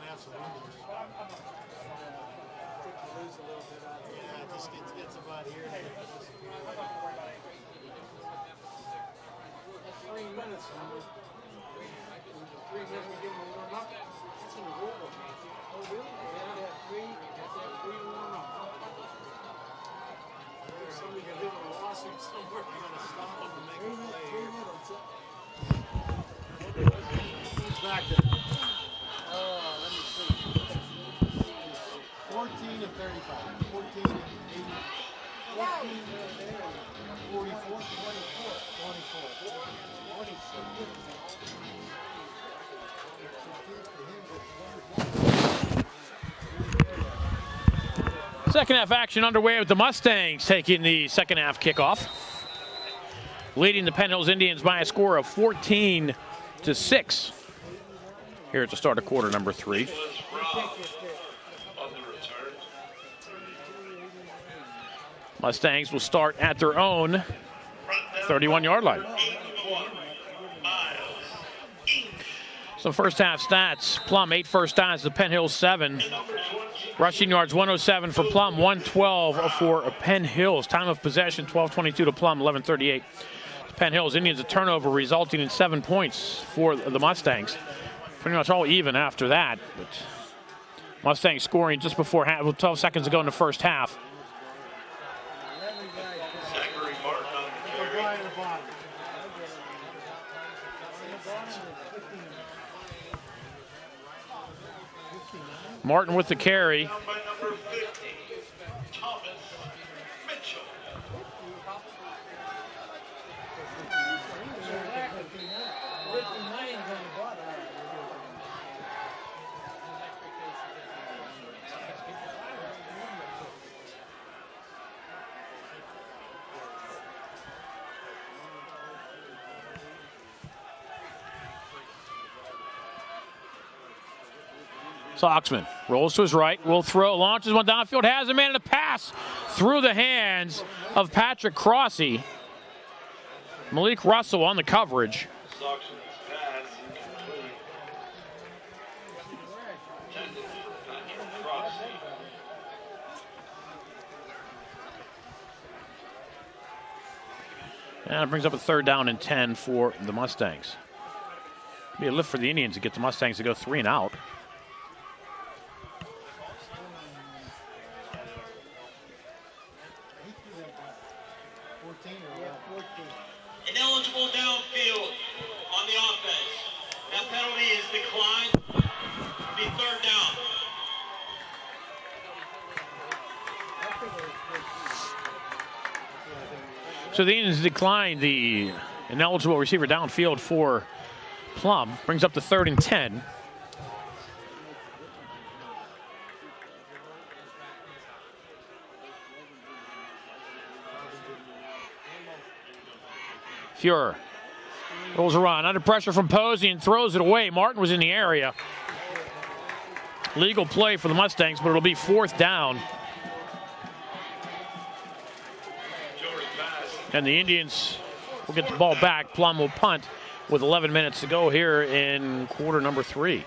have some windows. Yeah, it just gets about here. And it disappears. 3 minutes. 3 minutes we give them a warm up. It's in the rule book. Oh, really? They have to have 3. They have to have 3 warm up. Somebody can do a lawsuit somewhere. You're going to stop them to make a play here. 3 minutes. Who's back there? Let me see. 14 and 35. 14 and 80. 14 and 44. 24. 26. Second half action underway with the Mustangs taking the second half kickoff, leading the Penn Hills Indians by a score of 14-6 here at the start of quarter number 3. Mustangs will start at their own 31-yard line. Some first half stats. Plum 8 first downs to Penn Hills 7. Rushing yards 107 for Plum, 112 for Penn Hills. Time of possession 12:22 to Plum, 11:38 to Penn Hills. Indians a turnover resulting in 7 points for the Mustangs. Pretty much all even after that. But Mustangs scoring just before 12 seconds ago in the first half. Martin with the carry. Soxman rolls to his right, will throw, launches one downfield, has a man in a pass through the hands of Patrick Crossy. Malik Russell on the coverage. And it brings up a 3rd down and 10 for the Mustangs. Be a lift for the Indians to get the Mustangs to go 3 and out. Ineligible downfield on the offense. That penalty is declined. It'll be 3rd down. So the Indians declined the ineligible receiver downfield for Plum. Brings up the 3rd and 10. Fuhrer rolls a run under pressure from Posey and throws it away. Martin was in the area. Legal play for the Mustangs, but it'll be 4th down. And the Indians will get the ball back. Plum will punt with 11 minutes to go here in quarter number 3.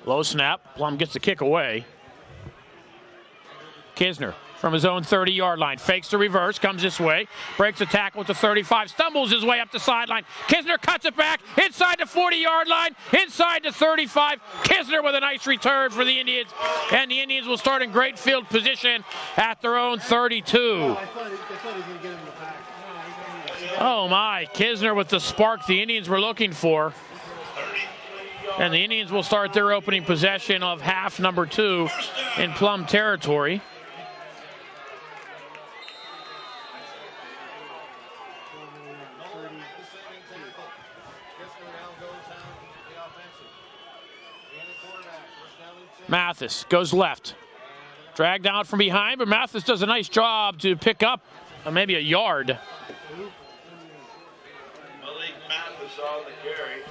Low snap. Plum gets the kick away. Kisner from his own 30-yard line. Fakes the reverse, comes this way. Breaks a tackle at the 35. Stumbles his way up the sideline. Kisner cuts it back inside the 40-yard line. Inside the 35. Kisner with a nice return for the Indians. And the Indians will start in great field position at their own 32. I thought he was going to get him in the back. Oh, my. Kisner with the spark the Indians were looking for. And the Indians will start their opening possession of half number 2 in Plum territory. Mathis goes left. Dragged out from behind, but Mathis does a nice job to pick up maybe a yard. Malik Mathis on the carry.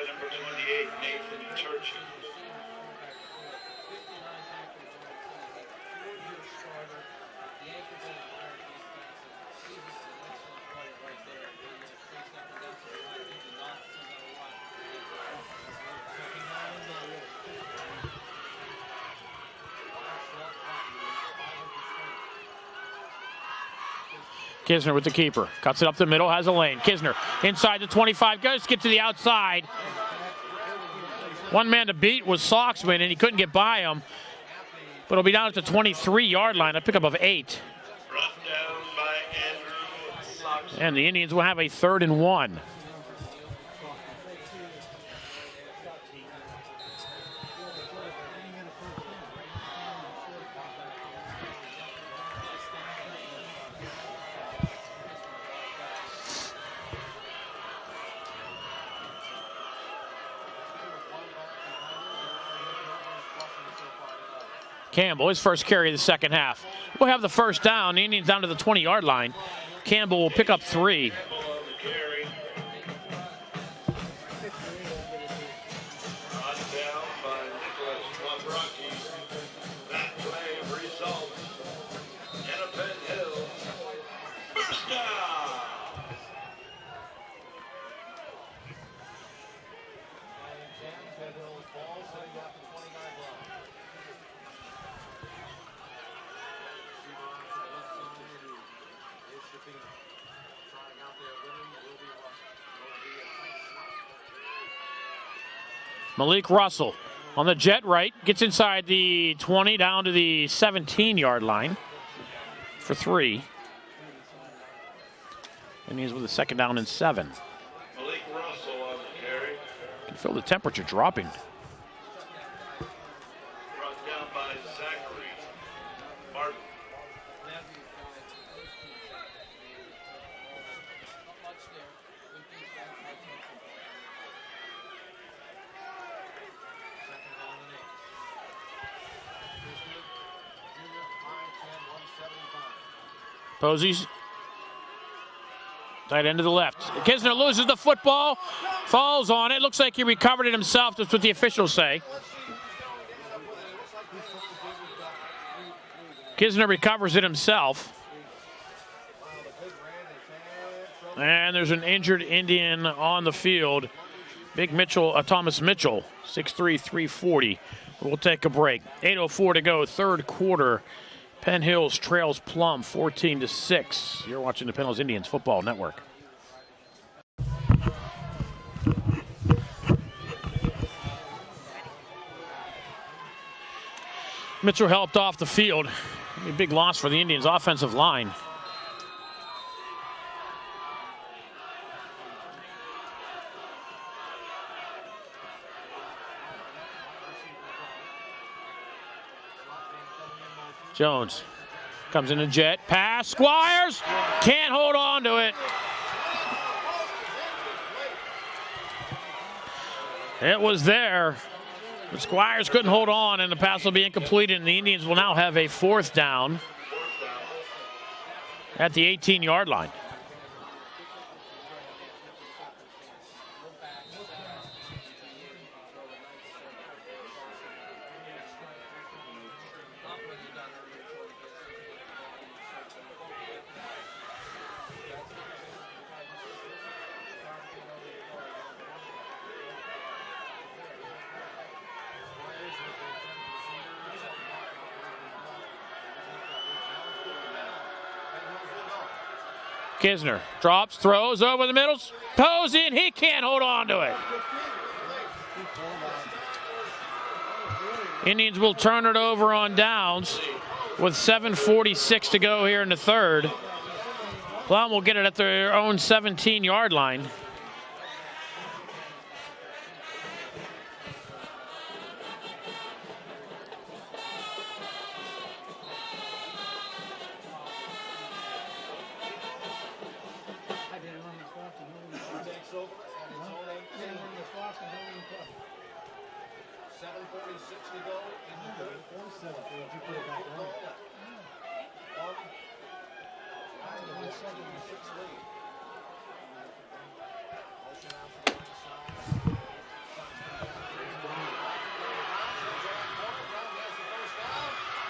number 28, Nathan Turchin. Kisner with the keeper. Cuts it up the middle, has a lane. Kisner inside the 25, goes to get to the outside. One man to beat was Soxman, and he couldn't get by him. But it'll be down at the 23-yard line, a pickup of 8. Brought down by Andrew Soxman. And the Indians will have a 3rd and 1. Campbell, his first carry of the second half. We'll have the first down. The Indians down to the 20-yard line. Campbell will pick up 3. Malik Russell on the jet right, gets inside the 20 down to the 17-yard line for 3. And he's with a 2nd down and 7. Malik Russell on the carry. You can feel the temperature dropping. Brought down by Zachary Martin. Posey's tight end to the left. Kisner loses the football, falls on it. Looks like he recovered it himself. That's what the officials say. Kisner recovers it himself. And there's an injured Indian on the field. Big Mitchell, Thomas Mitchell, 6'3", 340. We'll take a break. 8:04 to go, 3rd quarter. Penn Hills trails Plum 14-6. You're watching the Penn Hills Indians Football Network. Mitchell helped off the field. A big loss for the Indians offensive line. Jones comes in a jet. Pass. Squires can't hold on to it. It was there. But Squires couldn't hold on, and the pass will be incomplete, and the Indians will now have a 4th down at the 18-yard line. Kisner drops, throws over the middle. Posey, and he can't hold on to it. Indians will turn it over on downs with 7:46 to go here in the 3rd. Plum will get it at their own 17-yard line.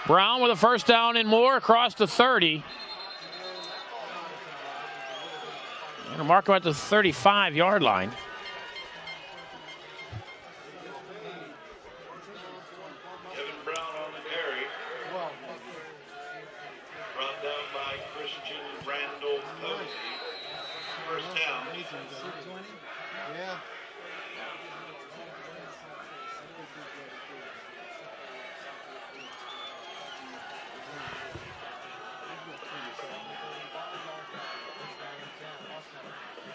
Brown with a first down and more across the 30. And a marker at the 35-yard line. Kevin Brown on the carry. Brought down by Christian Randall Posey. First down. Yeah.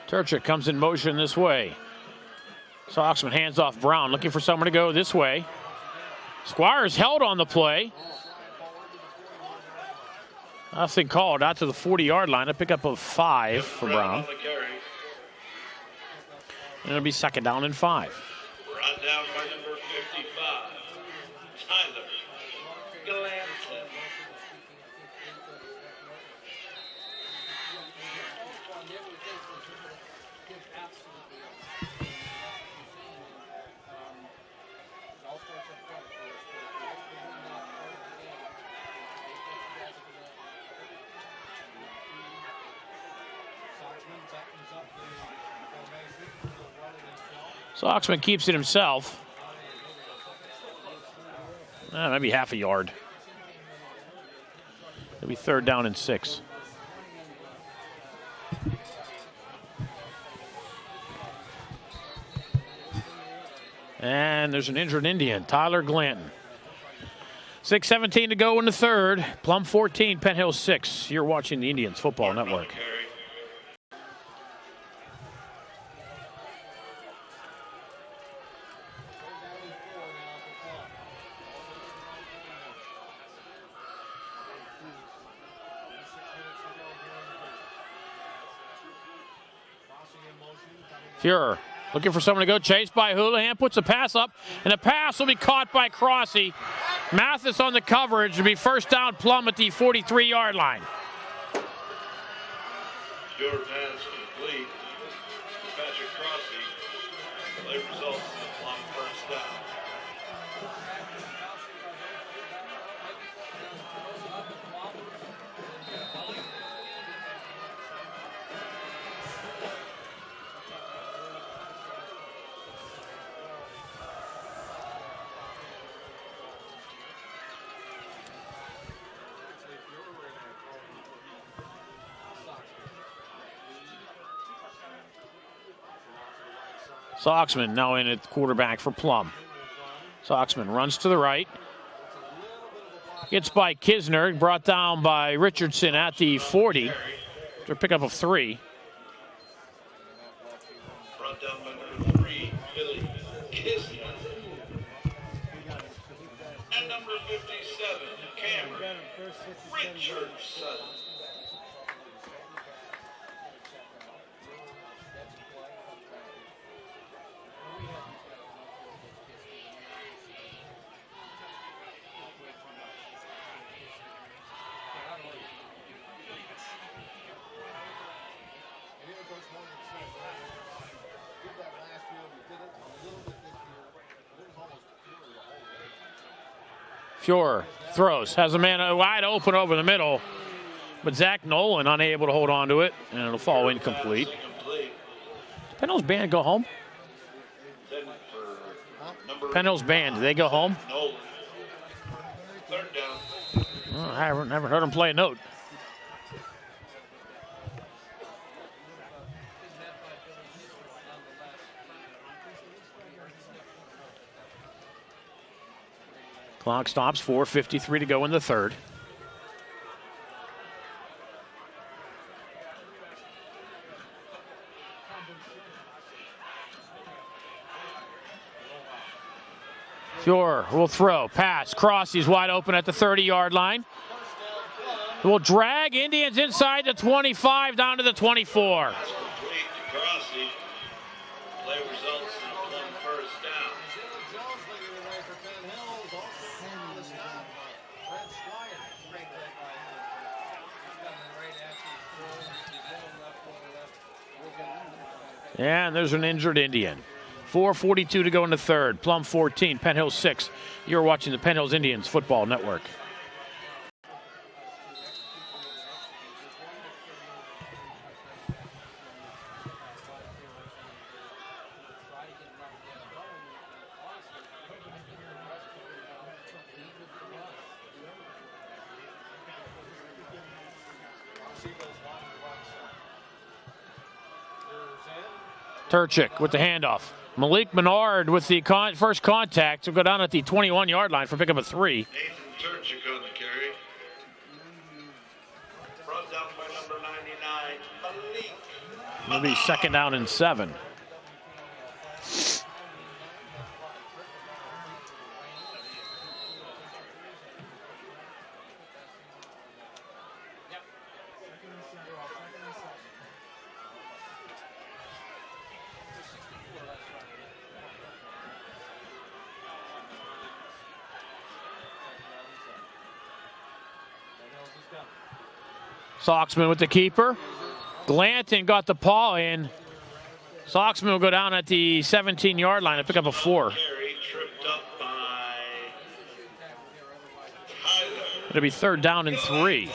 Turchik comes in motion this way. Soxman hands off Brown, looking for someone to go this way. Squires held on the play. Nothing called out to the 40-yard line. A pickup of 5 for Brown. And it'll be second down and 5. Brought down by number 55, Tyler Galanton. Soxman keeps it himself. Maybe half a yard. It'll be third down and 6. And there's an injured Indian, Tyler Glanton. 6:17 to go in the third. Plum 14, Penn Hills 6. You're watching the Indians Football Network. Fuhrer looking for someone to go, chased by Houlihan, puts a pass up, and the pass will be caught by Crossy. Mathis on the coverage. It'll be first down Plum at the 43-yard line. Your pass complete to Patrick Crossy. Play results in the Plum first down. Soxman now in at quarterback for Plum. Soxman runs to the right. Gets by Kisner, brought down by Richardson at the 40. After a pickup of 3. Brought down by number 3, Billy Kisner. And number 57, Cameron Richardson. Fuhrer throws, has a man wide open over the middle, but Zach Nolan unable to hold on to it, and it'll fall incomplete. Penn Hills band go home? Penn Hills band, do they go home? Third down. Oh, I haven't never heard them play a note. Clock stops, 4:53 to go in the third. Fuhrer will throw, pass, Crossy's wide open at the 30-yard line. Will drag Indians inside the 25 down to the 24. Complete to Crossy. Play results in a Plum first down. And there's an injured Indian. 4:42 to go in the third. Plum 14, Penn Hills 6. You're watching the Penn Hills Indians Football Network. Turchik with the handoff. Malik Menard with the first contact. Will go down at the 21-yard line for pickup of 3. Nathan Turchik on the carry. Brought down by number 99, Malik. It'll be 2nd down and 7. Soxman with the keeper. Glanton got the paw in. Soxman will go down at the 17-yard line and pick up a 4. Carry tripped up by Tyler. It'll be 3rd down and 3.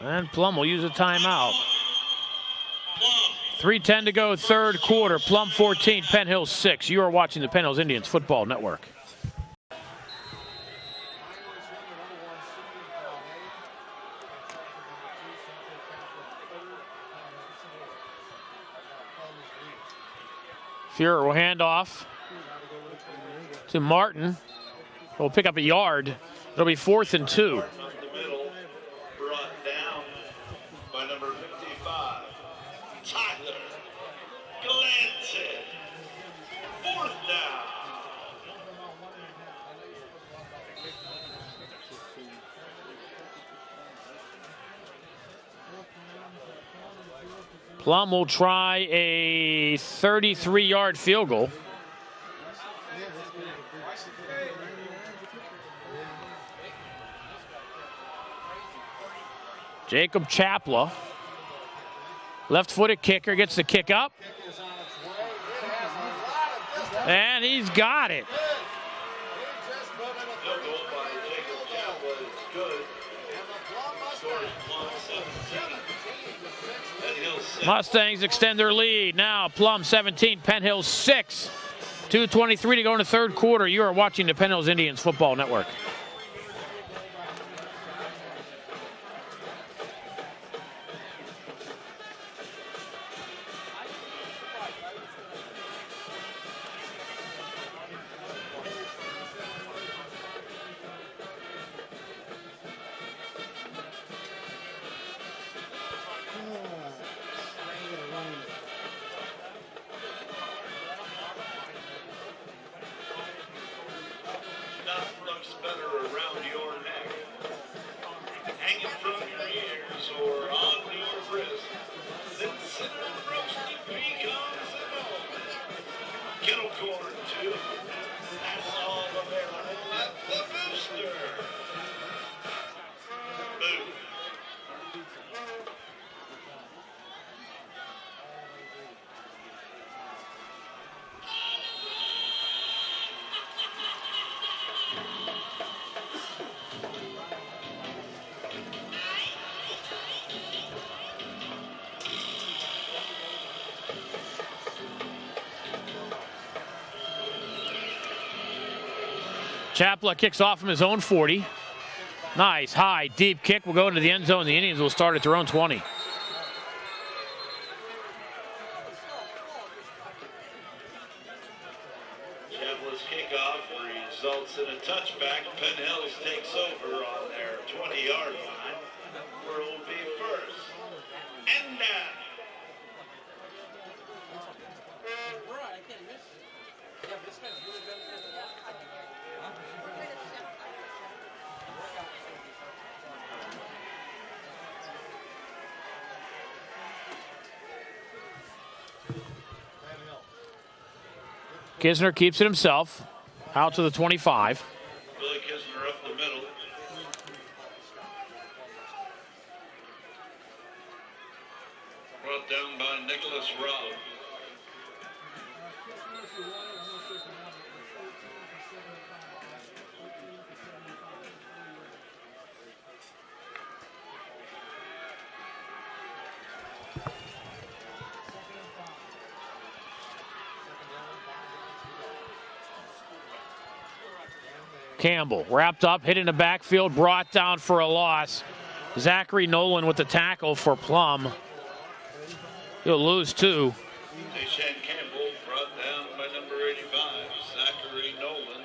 And Plum will use a timeout. 3:10 to go, 3rd quarter. Plum 14, Penn Hills 6. You are watching the Penn Hills Indians Football Network. Fuhrer will hand off to Martin. He'll pick up a yard. It'll be 4th and 2. Plum will try a 33-yard field goal. Jacob Chapla, left-footed kicker, gets the kick up. And he's got it. Mustangs extend their lead. Now Plum 17, Penn Hills 6. 2:23 to go in the 3rd quarter. You are watching the Penn Hills Indians Football Network. Chapla kicks off from his own 40. Nice, high, deep kick will go into the end zone. The Indians will start at their own 20. Chapla's kickoff results in a touchback. Penn Hills takes over on their 20-yard line, where it will be 1st and down. Kisner keeps it himself, out to the 25. Billy Kisner up the middle. Brought down by Nicholas Rowe. Campbell. Wrapped up, hit in the backfield, brought down for a loss. Zachary Nolan with the tackle for Plum. He'll lose 2. Deshaun Campbell brought down by number 85, Zachary Nolan.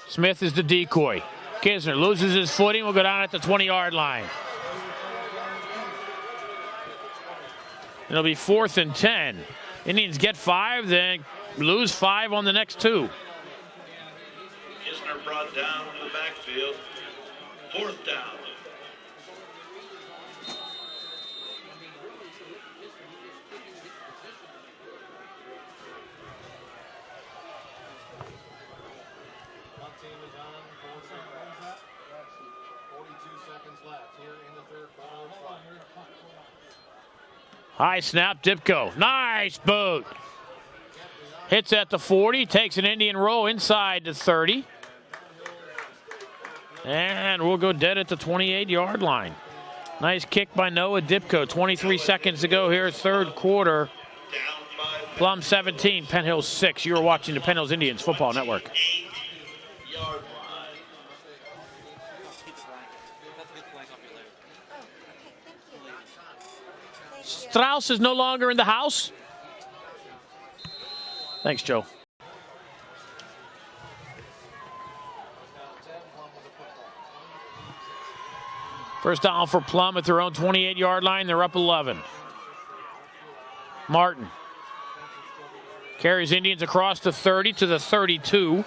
Smith is the decoy. Kisner loses his footing, will go down at the 20-yard line. It'll be 4th and 10. Indians get 5, then lose 5 on the next 2. Kisner brought down in the backfield. 4th down. High snap, Dipko. Nice boot. Hits at the 40, takes an Indian roll inside the 30. And we'll go dead at the 28-yard line. Nice kick by Noah Dipko. 23 seconds to go here, third quarter. Plum 17, Penn Hills 6. You are watching the Penn Hills Indians Football Network. 8-yard line. Strauss is no longer in the house. Thanks, Joe. First down for Plum at their own 28-yard line. They're up 11. Martin carries Indians across the 30 to the 32.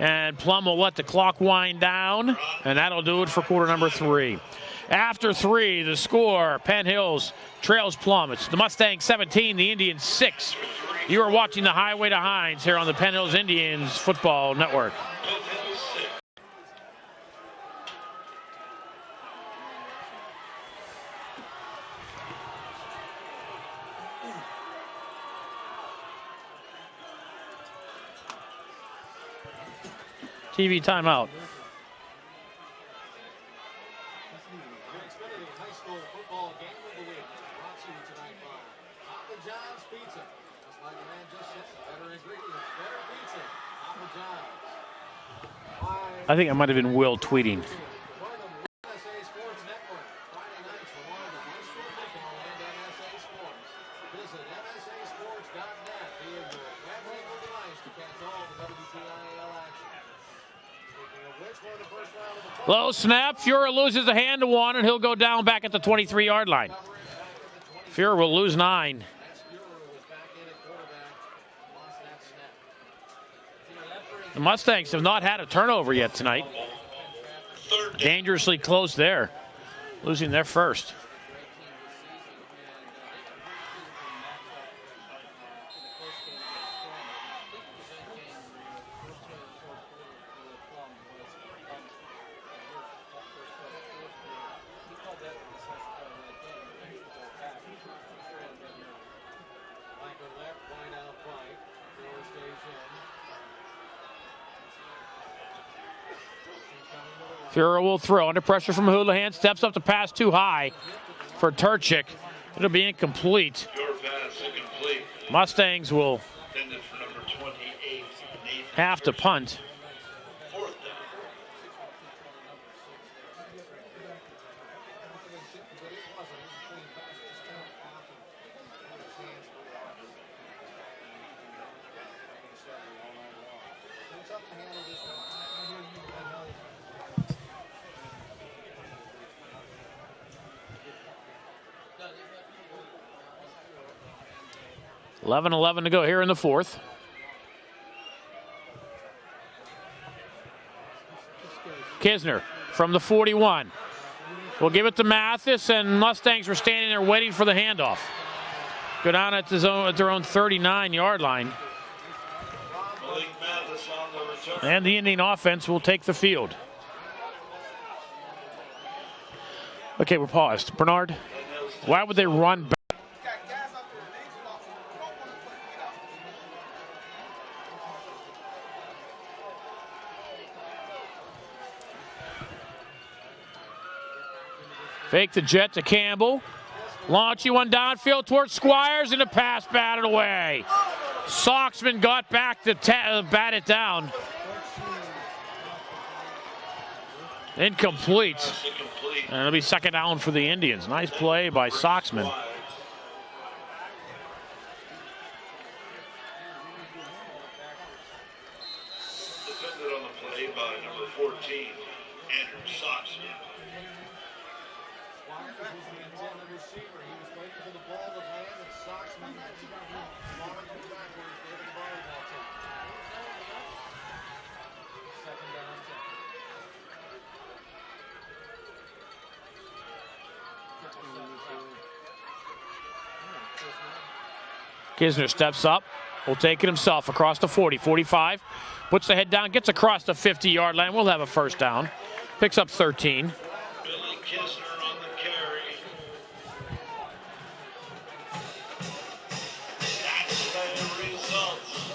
And Plum will let the clock wind down, and that'll do it for quarter number 3. After 3, the score, Penn Hills trails Plum. It's the Mustangs 17, the Indians 6. You are watching the Highway to Hines here on the Penn Hills Indians Football Network. TV timeout. I think I might have been Will tweeting. Low snap. Fuhrer loses a hand to one, and he'll go down back at the 23-yard line. Fuhrer will lose 9. The Mustangs have not had a turnover yet tonight. Dangerously close there, losing their first. Fuhrer will throw under pressure from Houlihan. Steps up to pass too high for Turchik. It'll be incomplete. Your pass incomplete. Mustangs will Intended for number 28, have to punt. 4th down. .11 to go here in the fourth. Kisner from the 41. We'll give it to Mathis, and Mustangs were standing there waiting for the handoff. Go down at their own 39-yard line. And the Indian offense will take the field. Okay, we're paused. Bernard, why would they run back? Fake the jet to Campbell. Launching one downfield towards Squires, and a pass batted away. Soxman got back to bat it down. Incomplete. And it'll be second down for the Indians. Nice play by Soxman. Defended on the play by number 14, Andrew Soxman. Kisner steps up, will take it himself across the 40, 45. Puts the head down, gets across the 50-yard line. We'll have a first down. Picks up 13. Billy Kisner on the carry. That's the results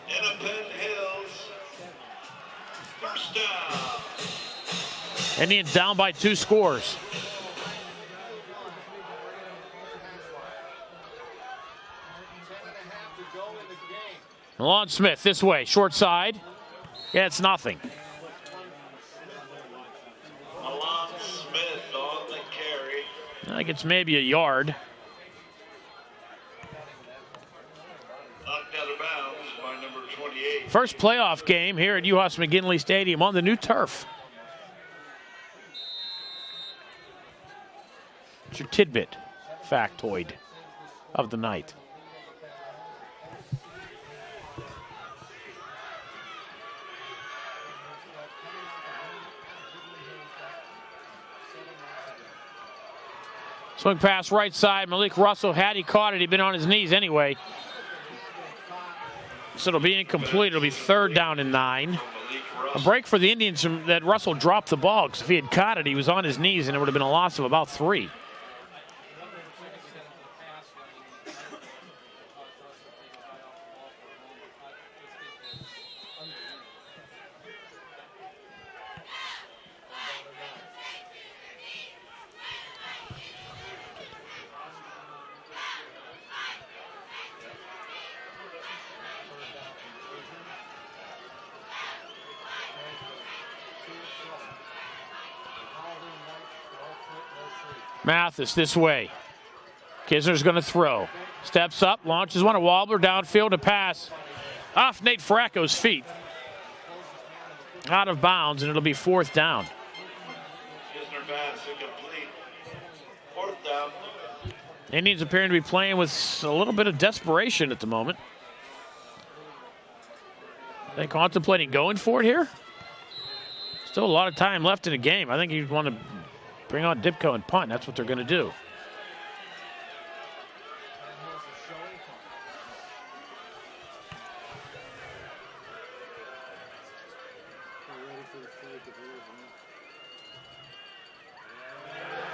in a Penn Hills first down. Indians down by 2 scores. Alon Smith this way, short side. Yeah, it's nothing. Alon Smith on the carry. I think it's maybe a yard. Knocked out of bounds by number 28. First playoff game here at UHAS McGinley Stadium on the new turf. It's your tidbit factoid of the night. Swing pass right side. Malik Russell, had he caught it, he'd been on his knees anyway. So it'll be incomplete. It'll be third down and 9. A break for the Indians that Russell dropped the ball, because if he had caught it, he was on his knees, and it would have been a loss of about 3. Mathis this way. Kisner's going to throw. Steps up, launches one, a wobbler downfield, a pass. Off Nate Fracco's feet. Out of bounds, and it'll be fourth down. Kisner pass incomplete. Fourth down. Indians appearing to be playing with a little bit of desperation at the moment. They contemplating going for it here? Still a lot of time left in the game. I think you want to bring on Dipko and punt. That's what they're going to do.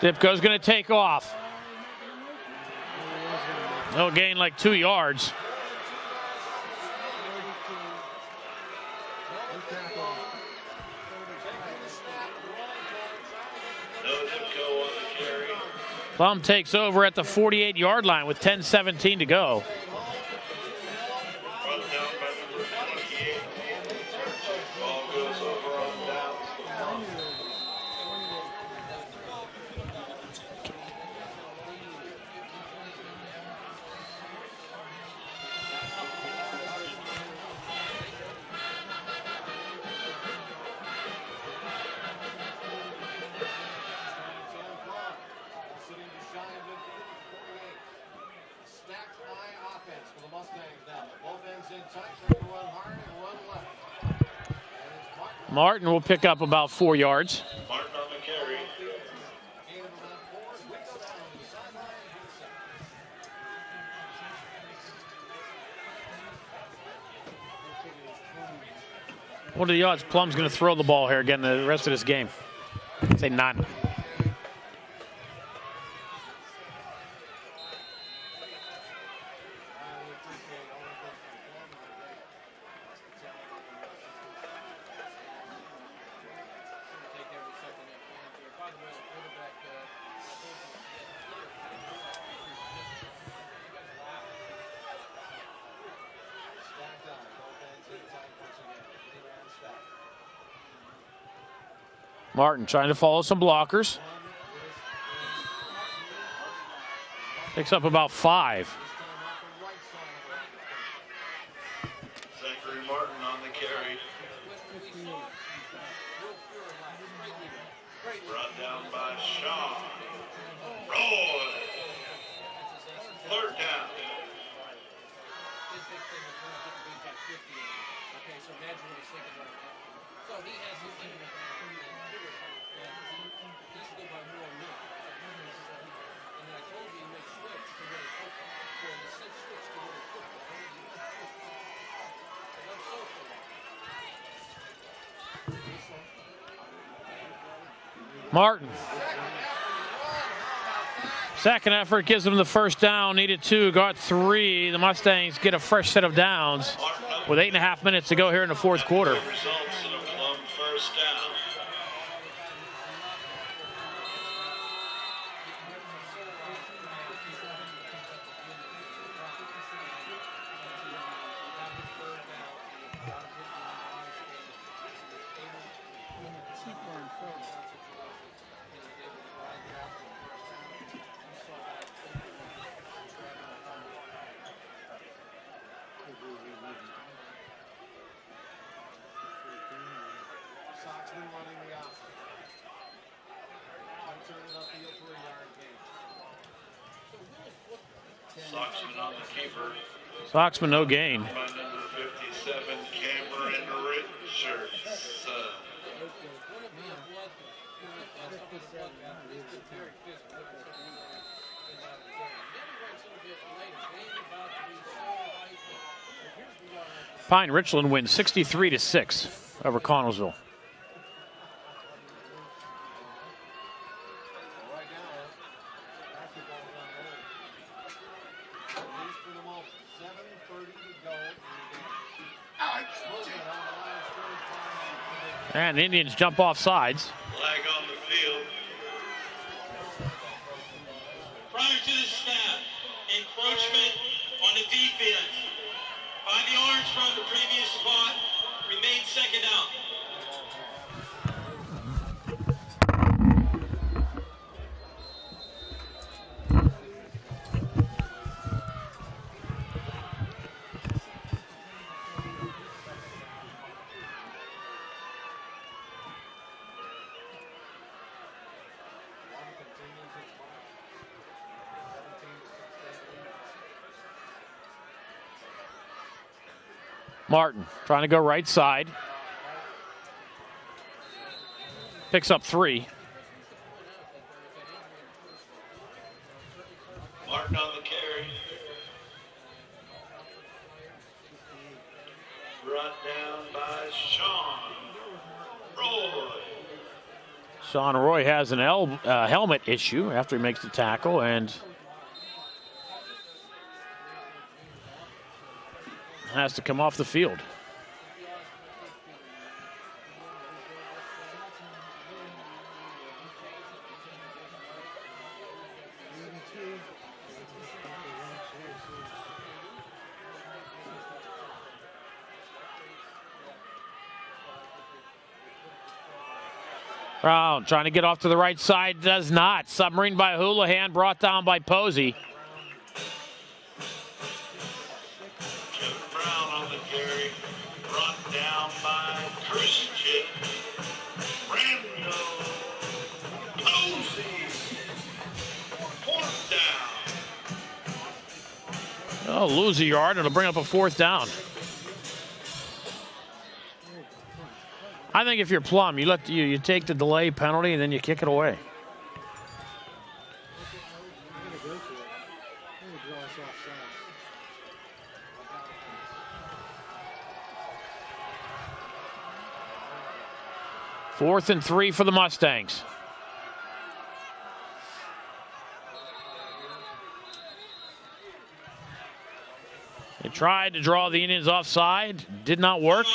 Dipko's going to take off. He'll gain like 2 yards. Plum takes over at the 48-yard line with 10:17 to go. Brought down by number 28. Ball goes over on downs. Martin will pick up about 4 yards. Martin on the carry. What are the odds Plum's going to throw the ball here again the rest of this game? I'd say none. Martin trying to follow some blockers. Picks up about 5. Zachary Martin on the carry. Brought down by Shaw. Roy. 3rd down. Martin. Second effort gives them the first down. Needed 2, got 3. The Mustangs get a fresh set of downs with 8.5 minutes to go here in the 4th quarter. Results in a Plum first down. Soxman on the keeper. Soxman, no gain. By number 57, Cameron Richards. Pine Richland wins 63-6 over Connellsville. And the Indians jump off sides. Flag on the field. Prior to the snap, encroachment on the defense. Find the orange from the previous spot. Remain 2nd down. Martin trying to go right side. Picks up 3. Martin on the carry. Brought down by Sean Roy. Sean Roy has an helmet issue after he makes the tackle and has to come off the field. Brown trying to get off to the right side, does not. Submarine by Houlihan, brought down by Posey. Brown on the carry, brought down by Christian Rando Posey. 4th down. Oh, lose a yard. It'll bring up a 4th down. I think if you're Plum, you take the delay penalty and then you kick it away. Fourth and 3 for the Mustangs. They tried to draw the Indians offside, did not work.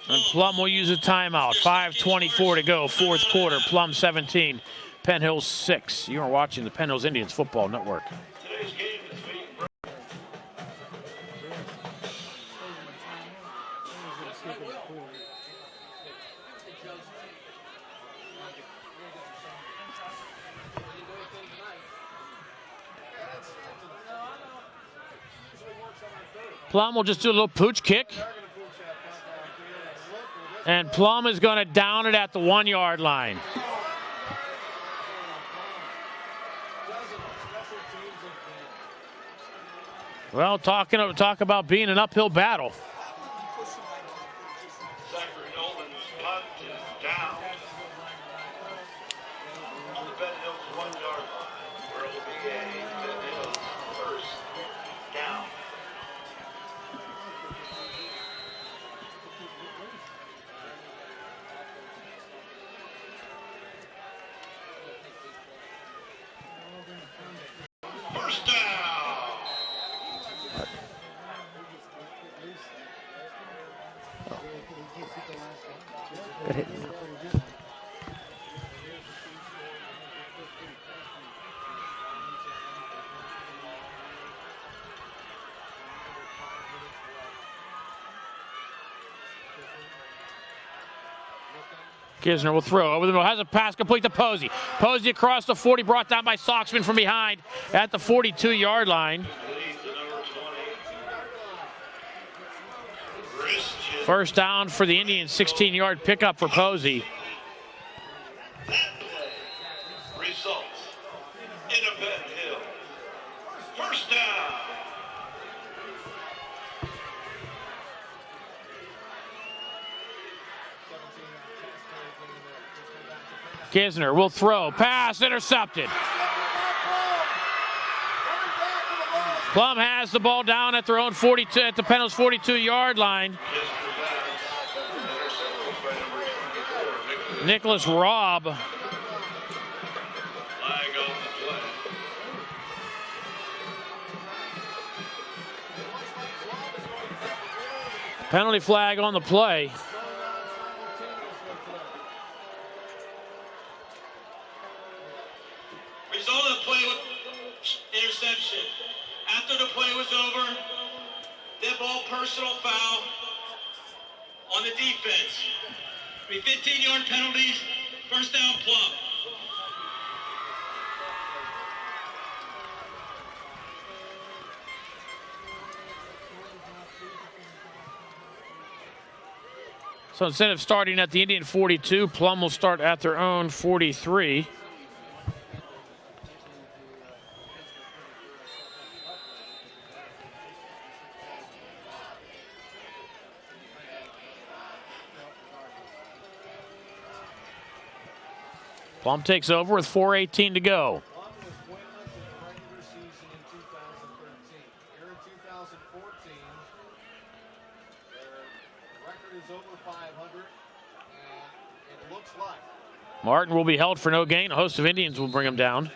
And Plum will use a timeout. 5:24 to go, 4th quarter. Plum 17, Penn Hills 6. You are watching the Penn Hills Indians Football Network. Today's game is being brought. Plum will just do a little pooch kick. And Plum is going to down it at the 1 yard line. Well, talk about being an uphill battle. Zachary Nolan's punt is down on the Penn Hills 1 yard line, where it will be a Penn Hills first down. First down. Good hit. Kisner will throw over the middle. Has a pass complete to Posey. Posey across the 40, brought down by Soxman from behind at the 42-yard line. First down for the Indians, 16-yard pickup for Posey. Results in a Penn Hill. First down. Kisner will throw. Pass intercepted. Plum has the ball down at their own 42, at the Penn Hills 42-yard line. Nicholas Robb. Flag on the play. Penalty flag on the play. Result of the play was interception. After the play was over, dead ball personal foul on the defense. 15-yard penalties, first down Plum. So instead of starting at the Indian 42, Plum will start at their own 43. Plum takes over with 4:18 to go. Plum was winless in the regular season in 2013. Here in 2014, their record is over 500, and it looks like Martin will be held for no gain. A host of Indians will bring him down.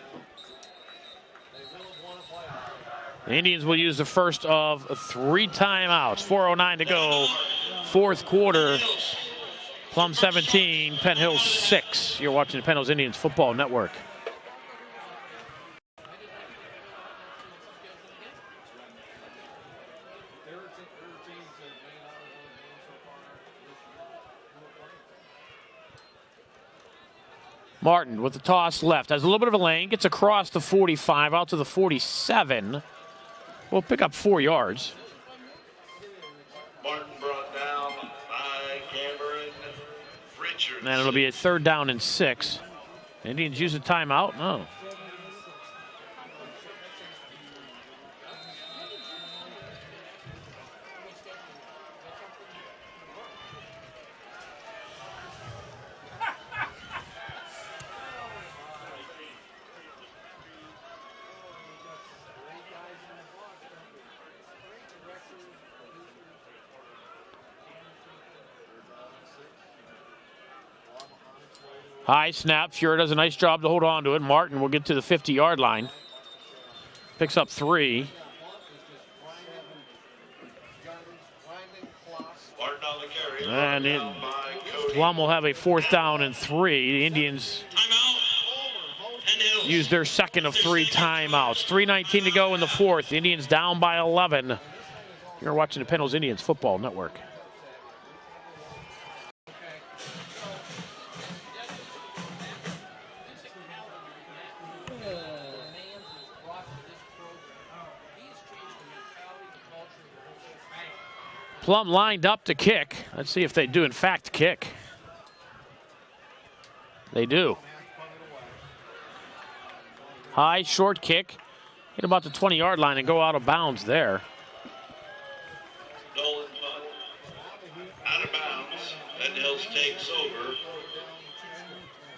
they will have won a playoff. The Indians will use the first of 3 timeouts. 4:09 to go, fourth quarter. Plum 17, Penn Hills 6. You're watching the Penn Hills Indians Football Network. Martin with the toss left. Has a little bit of a lane. Gets across the 45 out to the 47. Will pick up 4 yards. Martin brought down by Cameron Richards. And it'll be a 3rd down and 6. Indians use a timeout. No. High snap. Fuhrer does a nice job to hold on to it. Martin will get to the 50-yard line. Picks up 3. Martin on the carry. And Plum will have a 4th down and 3. The Indians use their second of 3 timeouts. 3:19 to go in the 4th. The Indians down by 11. You're watching the Penn Hills Indians Football Network. Plum lined up to kick. Let's see if they do, in fact, kick. They do. High, short kick. Hit about the 20-yard line and go out of bounds there. Nolan out of bounds. Penn Hills takes over.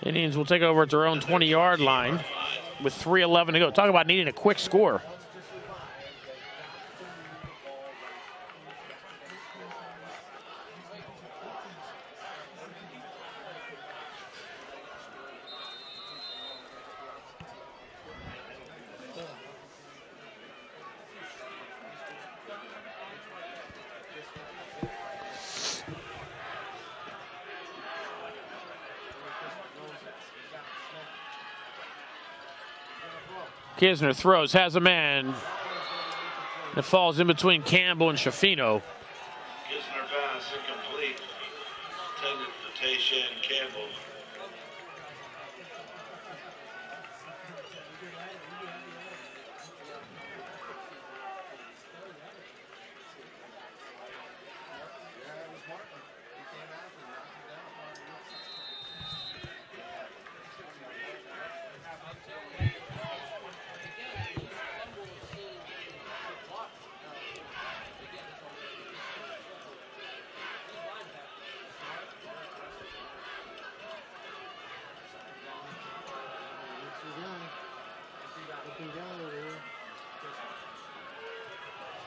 Indians will take over at their own 20-yard line with 3:11 to go. Talk about needing a quick score. Kisner throws, has a man. It falls in between Campbell and Shafino. Kisner pass incomplete. Intended for Tayshan Campbell.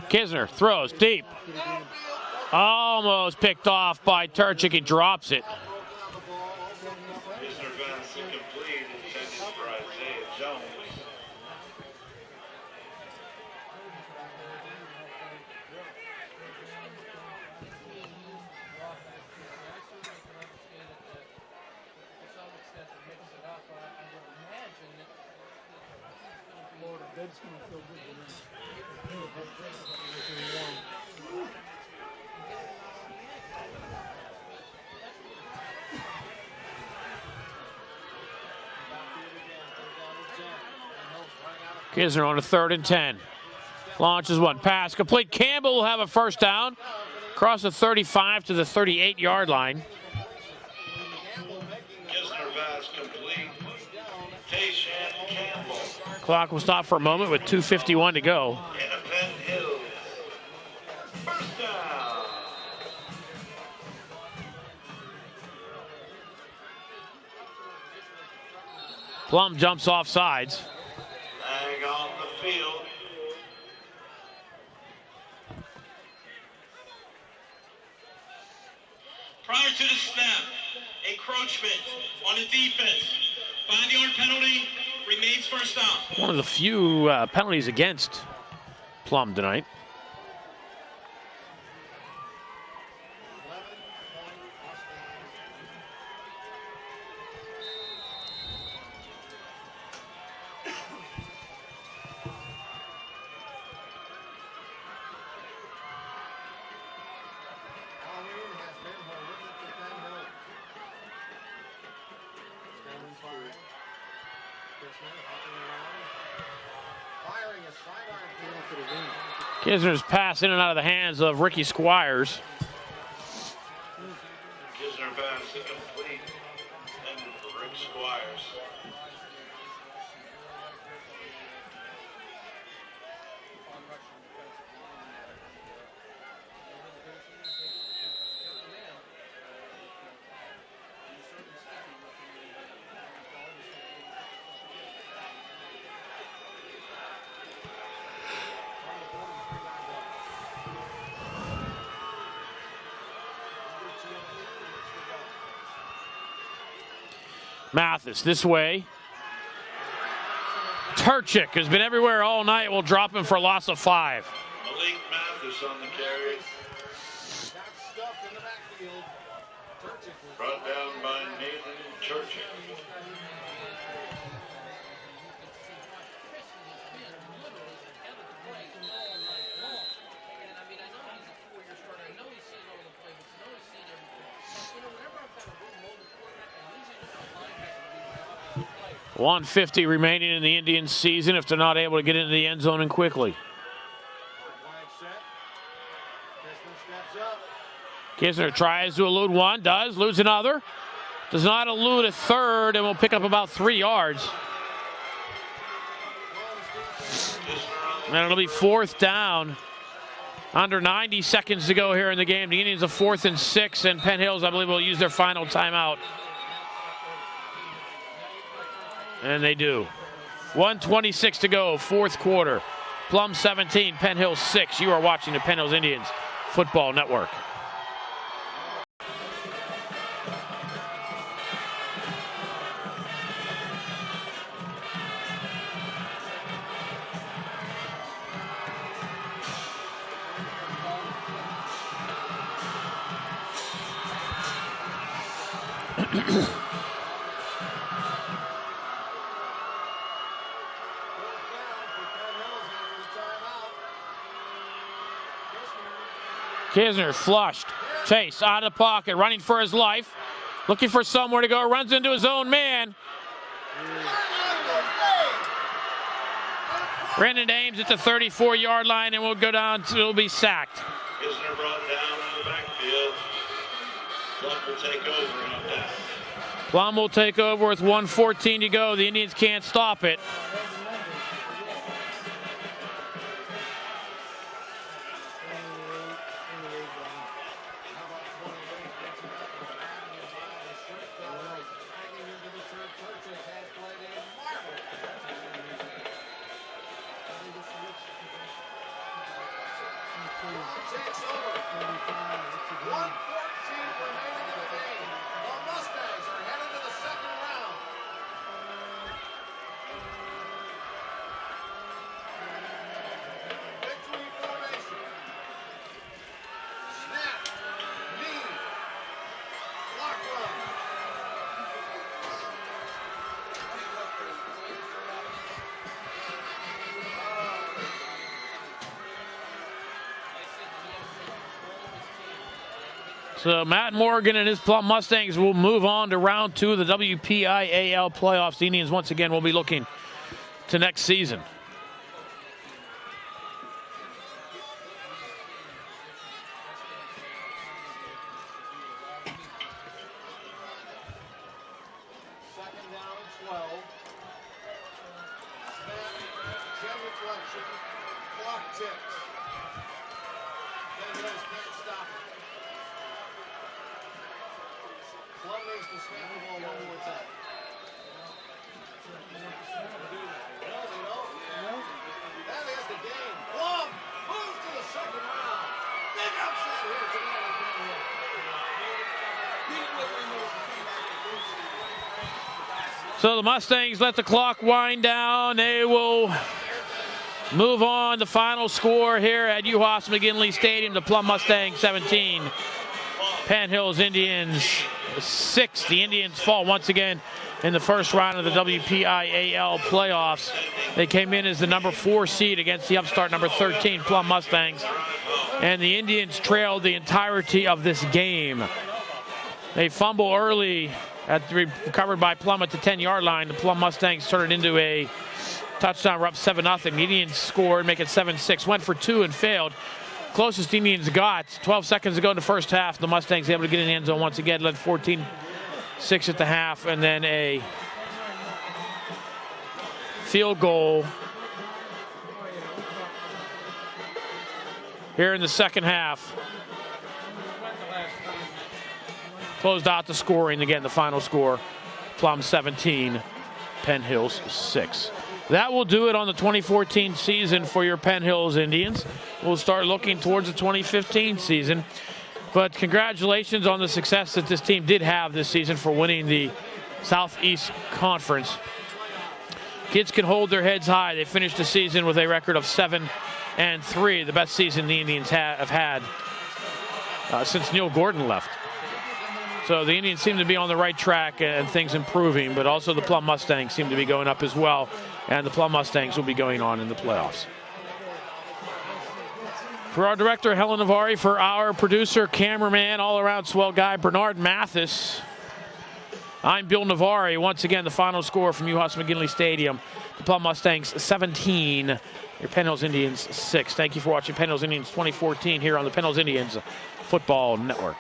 Kisner throws deep. Almost picked off by Turchik. He drops it. Kisner pass incomplete. Intended for Isaiah Jones. Kisner on a 3rd and 10. Launches one, pass complete. Campbell will have a first down. Across the 35 to the 38-yard line. Kisner pass complete. Tayshan Campbell. Clock will stop for a moment with 2:51 to go. And a Penn Hills. First down. Plum jumps off sides. Flag on the field. Prior to the snap, encroachment on the defense. 5-yard penalty, remains first down. One of the few penalties against Plum tonight. Kisner's pass in and out of the hands of Ricky Squires. Kisner pass incomplete. Intended for Rick Squires. Mathis this way. Turchik has been everywhere all night. We'll drop him for a loss of 5. Malik Mathis on the carry. Brought down by Nathan Turchik. $150 remaining in the Indians season if they're not able to get into the end zone and quickly. Kisner tries to elude one, does, eludes another. Does not elude a third, and will pick up about 3 yards. And it'll be 4th down. Under 90 seconds to go here in the game. The Indians are 4th and 6, and Penn Hills, I believe, will use their final timeout. And they do. 1:26 to go, 4th quarter. Plum 17, Penn Hills 6. You are watching the Penn Hills Indians Football Network. Kisner flushed. Chase out of the pocket, running for his life. Looking for somewhere to go. Runs into his own man. Brandon Ames at the 34-yard line and will go down. Will be sacked. Kisner brought down in the backfield. Plum will take over on that. Plum will take over with 1:14 to go. The Indians can't stop it. Takes over. 1:14 remaining in the game. The Mustangs are headed to the second round. Victory formation. Snap. Knee. Block run. So Matt Morgan and his Plum Mustangs will move on to round 2 of the WPIAL playoffs. The Indians once again will be looking to next season. Second down and 12. Snap. Jet reflection. Clock ticks. Penn Hills can't stop it. Plum needs to snap the ball one more time. No, they don't. That is the game. Plum moves to the second round. Big upset here tonight in Penn Hill. So the Mustangs let the clock wind down. They will move on. The final score here at UHAS McGinley Stadium, the Plum Mustangs 17, Penn Hills Indians 6. The Indians fall once again in the first round of the WPIAL playoffs. They came in as the number 4 seed against the upstart number 13 Plum Mustangs. And the Indians trailed the entirety of this game. They fumble early, recovered by Plum at the 10-yard line. The Plum Mustangs turned it into a touchdown. We're up 7-0. The Indians scored, make it 7-6. Went for 2 and failed. Closest Indians got 12 seconds to go in the first half. The Mustangs able to get in the end zone once again, led 14-6 at the half, and then a field goal here in the second half. Closed out the scoring. Again, the final score, Plum 17, Penn Hills 6. That will do it on the 2014 season for your Penn Hills Indians. We'll start looking towards the 2015 season. But congratulations on the success that this team did have this season for winning the Southeast Conference. Kids can hold their heads high. They finished the season with a record of 7-3, the best season the Indians have had since Neil Gordon left. So the Indians seem to be on the right track and things improving, but also the Plum Mustangs seem to be going up as well, and the Plum Mustangs will be going on in the playoffs. For our director, Helen Navari, for our producer, cameraman, all-around swell guy, Bernard Mathis, I'm Bill Navari. Once again, the final score from UHAS McGinley Stadium, the Plum Mustangs 17, Your Penn Hills Indians 6. Thank you for watching Penn Hills Indians 2014 here on the Penn Hills Indians Football Network.